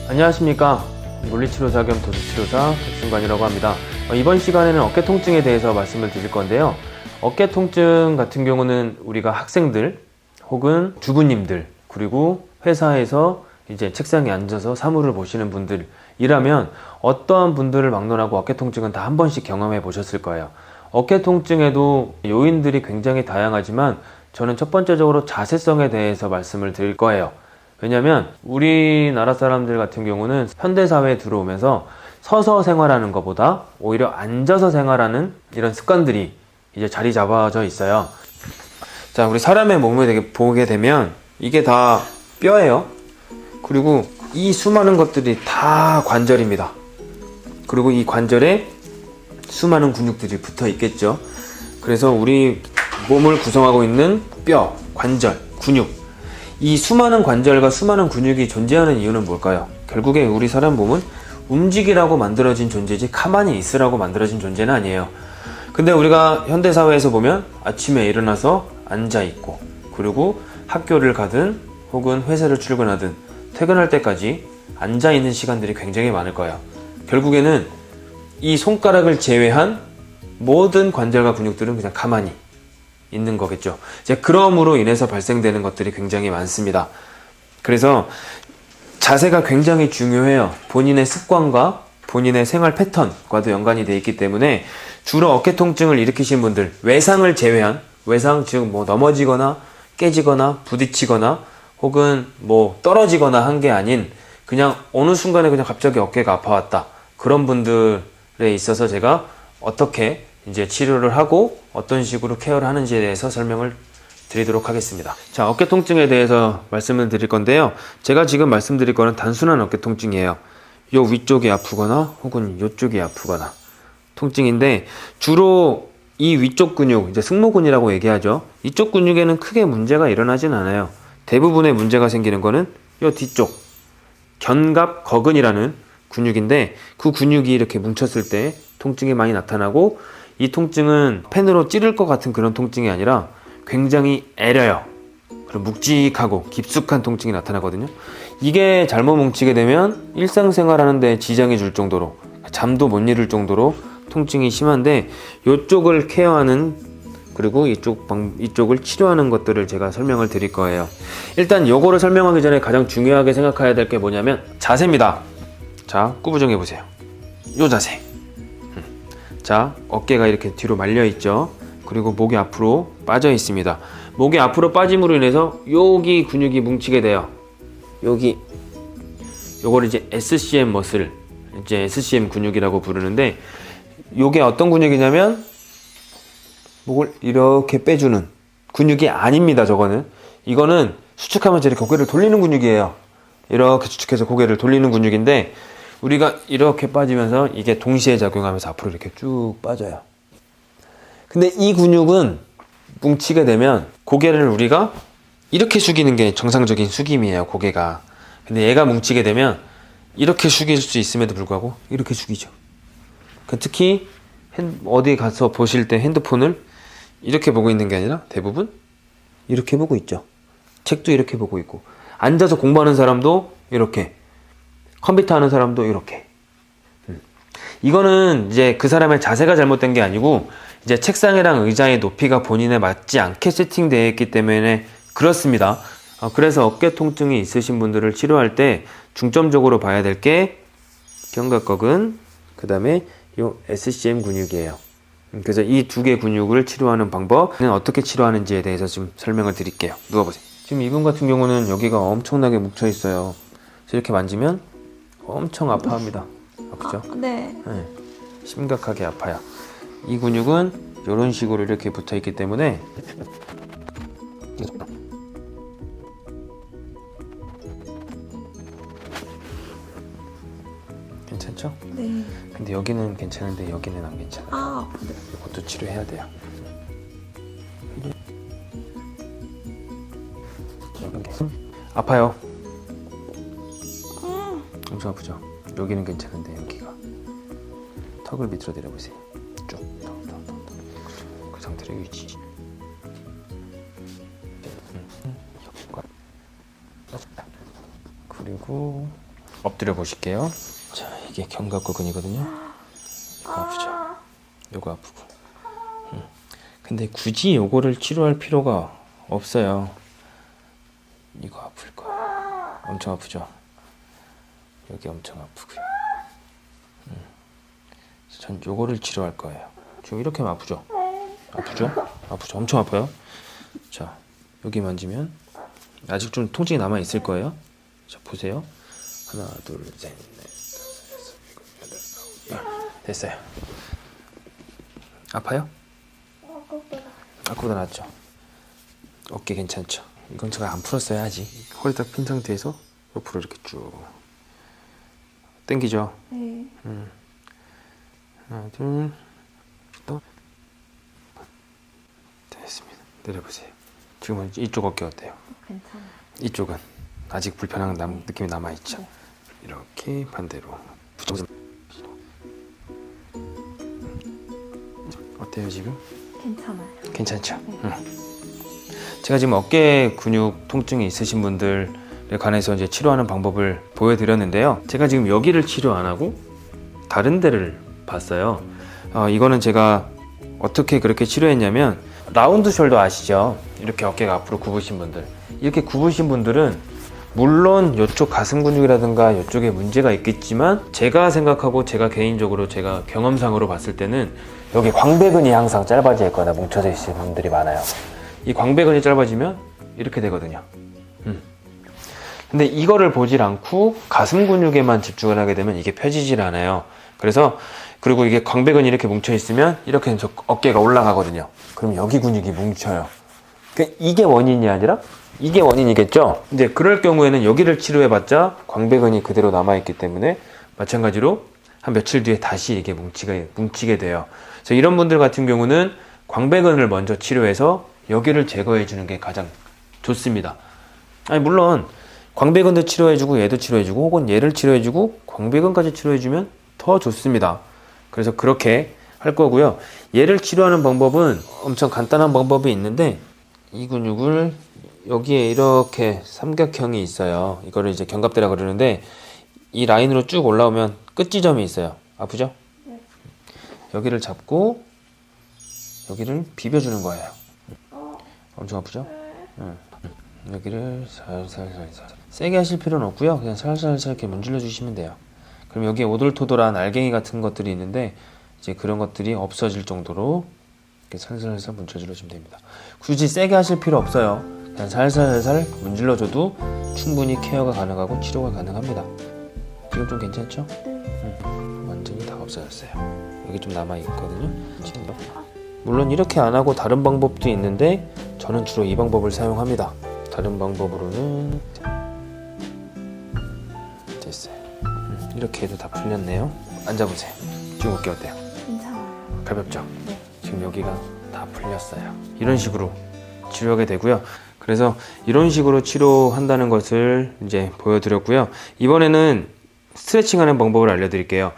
안녕하십니까. 물리치료사 겸 도수치료사 백승관이라고 합니다. 이번 시간에는 어깨 통증에 대해서 말씀을 드릴 건데요. 어깨 통증 같은 경우는 우리가 학생들 혹은 주부님들 그리고 회사에서 이제 책상에 앉아서 사무를 보시는 분들이라면 어떠한 분들을 막론하고 어깨 통증은 다 한 번씩 경험해 보셨을 거예요. 어깨 통증에도 요인들이 굉장히 다양하지만 저는 첫 번째적으로 자세성에 대해서 말씀을 드릴 거예요. 왜냐면 우리나라 사람들 같은 경우는 현대사회에 들어오면서 서서 생활하는 것보다 오히려 앉아서 생활하는 이런 습관들이 이제 자리 잡아져 있어요. 자, 우리 사람의 몸을 보게 되면 이게 다 뼈예요. 그리고 이 수많은 것들이 다 관절입니다. 그리고 이 관절에 수많은 근육들이 붙어 있겠죠. 그래서 우리 몸을 구성하고 있는 뼈, 관절, 근육, 이 수많은 관절과 수많은 근육이 존재하는 이유는 뭘까요? 결국에 우리 사람 몸은 움직이라고 만들어진 존재지 가만히 있으라고 만들어진 존재는 아니에요. 근데 우리가 현대사회에서 보면 아침에 일어나서 앉아있고, 그리고 학교를 가든 혹은 회사를 출근하든 퇴근할 때까지 앉아있는 시간들이 굉장히 많을 거예요. 결국에는 이 손가락을 제외한 모든 관절과 근육들은 그냥 가만히 있는 거겠죠. 이제 그럼으로 인해서 발생되는 것들이 굉장히 많습니다. 그래서 자세가 굉장히 중요해요. 본인의 습관과 본인의 생활 패턴과도 연관이 되어 있기 때문에 주로 어깨 통증을 일으키신 분들, 외상을 제외한, 외상 즉 뭐 넘어지거나 깨지거나 부딪히거나 혹은 뭐 떨어지거나 한 게 아닌 그냥 어느 순간에 그냥 갑자기 어깨가 아파왔다, 그런 분들에 있어서 제가 어떻게 이제 치료를 하고 어떤 식으로 케어를 하는지에 대해서 설명을 드리도록 하겠습니다. 자, 어깨 통증에 대해서 말씀을 드릴 건데요. 제가 지금 말씀드릴 거는 단순한 어깨 통증이에요. 요 위쪽이 아프거나 혹은 요쪽이 아프거나 통증인데, 주로 이 위쪽 근육, 이제 승모근이라고 얘기하죠. 이쪽 근육에는 크게 문제가 일어나진 않아요. 대부분의 문제가 생기는 거는 요 뒤쪽 견갑거근이라는 근육인데, 그 근육이 이렇게 뭉쳤을 때 통증이 많이 나타나고, 이 통증은 펜으로 찌를 것 같은 그런 통증이 아니라 굉장히 애려요. 그리고 묵직하고 깊숙한 통증이 나타나거든요. 이게 잘못 뭉치게 되면 일상생활 하는데 지장이 줄 정도로, 잠도 못 이룰 정도로 통증이 심한데, 이쪽을 케어하는, 그리고 이쪽을 치료하는 것들을 제가 설명을 드릴 거예요. 일단 요거를 설명하기 전에 가장 중요하게 생각해야 될 게 뭐냐면 자세입니다. 자, 꾸부정해 보세요. 요 자세. 자, 어깨가 이렇게 뒤로 말려 있죠. 그리고 목이 앞으로 빠져 있습니다. 목이 앞으로 빠짐으로 인해서 여기 근육이 뭉치게 돼요. 여기, 요거를 이제 SCM 머슬, 이제 SCM 근육이라고 부르는데, 요게 어떤 근육이냐면 목을 이렇게 빼주는 근육이 아닙니다. 이거는 수축하면서 이렇게 고개를 돌리는 근육이에요. 이렇게 수축해서 고개를 돌리는 근육인데, 우리가 이렇게 빠지면서 이게 동시에 작용하면서 앞으로 이렇게 쭉 빠져요. 근데 이 근육은 뭉치게 되면 고개를 우리가 이렇게 숙이는 게 정상적인 숙임이에요, 고개가. 근데 얘가 뭉치게 되면 이렇게 숙일 수 있음에도 불구하고 이렇게 숙이죠. 특히 어디 가서 보실 때 핸드폰을 이렇게 보고 있는 게 아니라 대부분 이렇게 보고 있죠. 책도 이렇게 보고 있고, 앉아서 공부하는 사람도 이렇게, 컴퓨터 하는 사람도 이렇게. 이거는 이제 그 사람의 자세가 잘못된 게 아니고, 이제 책상이랑 의자의 높이가 본인에 맞지 않게 세팅되어 있기 때문에 그렇습니다. 그래서 어깨 통증이 있으신 분들을 치료할 때 중점적으로 봐야 될 게 견갑거근, 그 다음에 요 SCM 근육이에요. 그래서 이 두 개 근육을 치료하는 방법은 어떻게 치료하는지에 대해서 좀 설명을 드릴게요. 누워보세요. 지금 이분 같은 경우는 여기가 엄청나게 뭉쳐 있어요. 그래서 이렇게 만지면 엄청 아파합니다. 그죠? 네. 네. 심각하게 아파요. 이 근육은 이런 식으로 이렇게 붙어 있기 때문에 괜찮죠? 네. 근데 여기는 괜찮은데 여기는 안 괜찮아요. 네. 이것도 치료해야 돼요. 아파요. 엄청 아프죠? 여기는 괜찮은데 여기가, 턱을 밑으로 내려보세요. 쭉 그 상태로 유지. 그리고 엎드려 보실게요. 자, 이게 견갑골근이거든요. 이거 아프죠? 요거 아프고. 근데 굳이 요거를 치료할 필요가 없어요. 이거 아플 거야. 엄청 아프죠? 여기 엄청 아프고요. 전 요거를 치료할 거예요. 지금 이렇게 하면 아프죠? 아프죠? 아프죠? 엄청 아파요. 자, 여기 만지면 아직 좀 통증이 남아 있을 거예요. 자, 보세요. 하나, 둘, 셋, 넷, 다섯, 여섯, 일곱, 여덟, 아홉. 됐어요. 아파요? 아까보다 낫죠? 어깨 괜찮죠? 이건 제가 안 풀었어요 아직. 허리 딱 핀 상태에서 옆으로 이렇게 쭉 당기죠? 네. 하나, 둘, 또 됐습니다. 내려보세요. 지금은 이쪽 어깨 어때요? 괜찮아요. 이쪽은 아직 불편한 느낌이 남아있죠? 네. 이렇게 반대로 붙여보세요. 어때요 지금? 괜찮아요. 괜찮죠? 네. 제가 지금 어깨 근육 통증이 있으신 분들에 관해서 이제 치료하는 방법을 보여드렸는데요. 제가 지금 여기를 치료 안 하고 다른 데를 봤어요. 이거는 제가 어떻게 그렇게 치료했냐면 라운드 숄더 아시죠? 이렇게 어깨가 앞으로 굽으신 분들, 이렇게 굽으신 분들은 물론 이쪽 가슴 근육이라든가 이쪽에 문제가 있겠지만 제가 생각하고 제가 개인적으로 제가 경험상으로 봤을 때는 여기 광배근이 항상 짧아져 있거나 뭉쳐져 있는 분들이 많아요. 이 광배근이 짧아지면 이렇게 되거든요. 근데 이거를 보질 않고 가슴 근육에만 집중을 하게 되면 이게 펴지질 않아요. 그리고 이게 광배근이 이렇게 뭉쳐 있으면 이렇게 해서 어깨가 올라가거든요. 그럼 여기 근육이 뭉쳐요. 그러니까 이게 원인이 아니라 이게 원인이겠죠? 근데 그럴 경우에는 여기를 치료해봤자 광배근이 그대로 남아있기 때문에 마찬가지로 한 며칠 뒤에 다시 이게 뭉치게 돼요. 그래서 이런 분들 같은 경우는 광배근을 먼저 치료해서 여기를 제거해주는 게 가장 좋습니다. 아니 물론 광배근도 치료해주고 얘도 치료해주고 혹은 얘를 치료해주고 광배근까지 치료해주면 더 좋습니다. 그래서 그렇게 할 거고요. 얘를 치료하는 방법은 엄청 간단한 방법이 있는데 이 근육을 여기에 이렇게 삼각형이 있어요. 이거를 이제 견갑대라 그러는데 이 라인으로 쭉 올라오면 끝 지점이 있어요. 아프죠? 네. 여기를 잡고 여기를 비벼주는 거예요. 엄청 아프죠? 여기를 살살살살 세게 하실 필요는 없고요. 그냥 살살살 이렇게 문질러 주시면 돼요. 그럼 여기에 오돌토돌한 알갱이 같은 것들이 있는데 이제 그런 것들이 없어질 정도로 이렇게 살살살 문질러 주면 됩니다. 굳이 세게 하실 필요 없어요. 그냥 살살살 문질러 줘도 충분히 케어가 가능하고 치료가 가능합니다. 지금 좀 괜찮죠? 완전히 다 없어졌어요. 여기 좀 남아 있거든요. 물론 이렇게 안 하고 다른 방법도 있는데 저는 주로 이 방법을 사용합니다. 다른 방법으로는 됐어요. 이렇게 해도 다 풀렸네요. 앉아보세요. 지금 어깨 어때요? 괜찮아요. 가볍죠? 네. 지금 여기가 다 풀렸어요. 이런 식으로 치료하게 되고요. 그래서 이런 식으로 치료한다는 것을 이제 보여드렸고요. 이번에는 스트레칭하는 방법을 알려드릴게요.